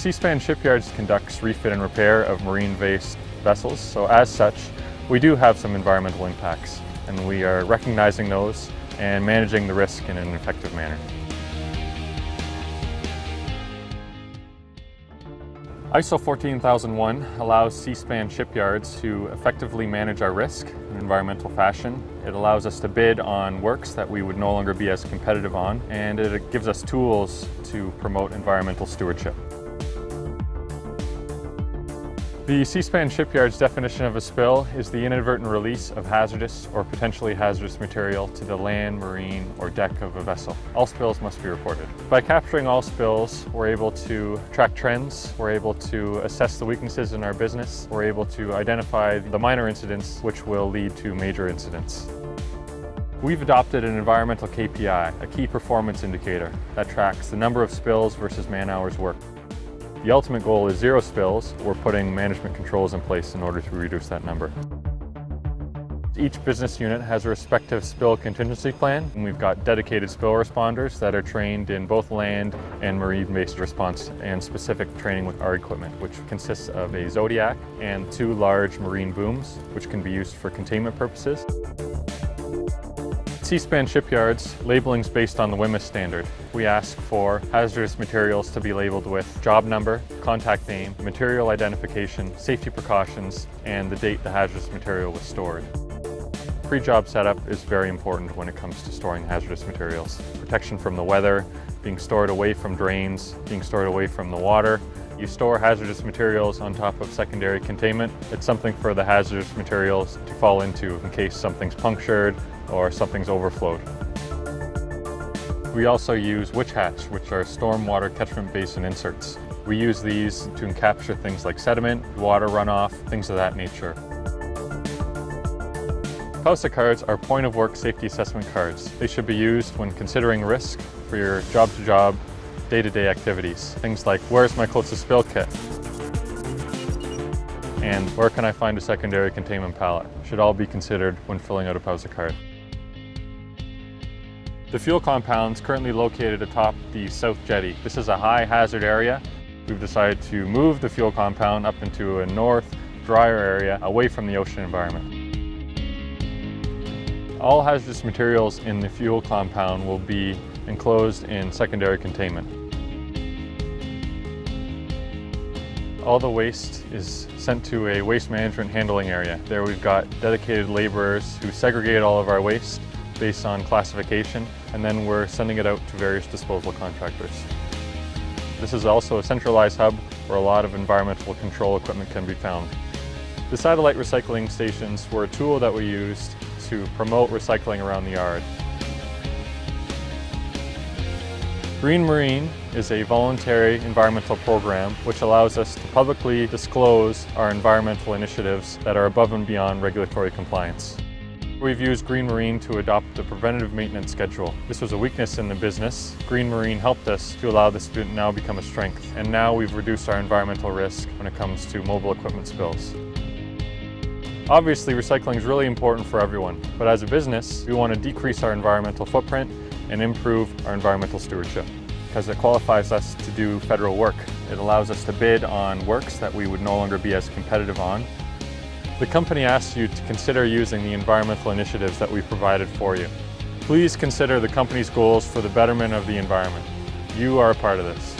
Seaspan Shipyard conducts refit and repair of marine-based vessels, so as such, we do have some environmental impacts, and we are recognizing those and managing the risk in an effective manner. ISO 14001 allows Seaspan Shipyards to effectively manage our risk in an environmental fashion. It allows us to bid on works that we would no longer be as competitive on, and it gives us tools to promote environmental stewardship. The Seaspan Shipyard's definition of a spill is the inadvertent release of hazardous or potentially hazardous material to the land, marine, or deck of a vessel. All spills must be reported. By capturing all spills, we're able to track trends, we're able to assess the weaknesses in our business, we're able to identify the minor incidents which will lead to major incidents. We've adopted an environmental KPI, a key performance indicator, that tracks the number of spills versus man-hours worked. The ultimate goal is 0 spills. We're putting management controls in place in order to reduce that number. Each business unit has a respective spill contingency plan, and we've got dedicated spill responders that are trained in both land and marine-based response and specific training with our equipment, which consists of a Zodiac and 2 large marine booms, which can be used for containment purposes. Seaspan Shipyards, labeling is based on the WHMIS standard. We ask for hazardous materials to be labeled with job number, contact name, material identification, safety precautions, and the date the hazardous material was stored. Pre-job setup is very important when it comes to storing hazardous materials. Protection from the weather, being stored away from drains, being stored away from the water. You store hazardous materials on top of secondary containment. It's something for the hazardous materials to fall into in case something's punctured or something's overflowed. We also use witch hats, which are stormwater catchment basin inserts. We use these to capture things like sediment, water runoff, things of that nature. POWSA cards are point of work safety assessment cards. They should be used when considering risk for your job-to-job, day-to-day activities. Things like, where's my closest spill kit? And where can I find a secondary containment pallet? Should all be considered when filling out a POWSA card. The fuel compound is currently located atop the south jetty. This is a high hazard area. We've decided to move the fuel compound up into a north, drier area away from the ocean environment. All hazardous materials in the fuel compound will be enclosed in secondary containment. All the waste is sent to a waste management handling area. There we've got dedicated laborers who segregate all of our waste based on classification, and then we're sending it out to various disposal contractors. This is also a centralized hub where a lot of environmental control equipment can be found. The satellite recycling stations were a tool that we used to promote recycling around the yard. Green Marine is a voluntary environmental program which allows us to publicly disclose our environmental initiatives that are above and beyond regulatory compliance. We've used Green Marine to adopt a preventative maintenance schedule. This was a weakness in the business. Green Marine helped us to allow this to now become a strength, and now we've reduced our environmental risk when it comes to mobile equipment spills. Obviously, recycling is really important for everyone, but as a business, we want to decrease our environmental footprint and improve our environmental stewardship, because it qualifies us to do federal work. It allows us to bid on works that we would no longer be as competitive on. The company asks you to consider using the environmental initiatives that we've provided for you. Please consider the company's goals for the betterment of the environment. You are a part of this.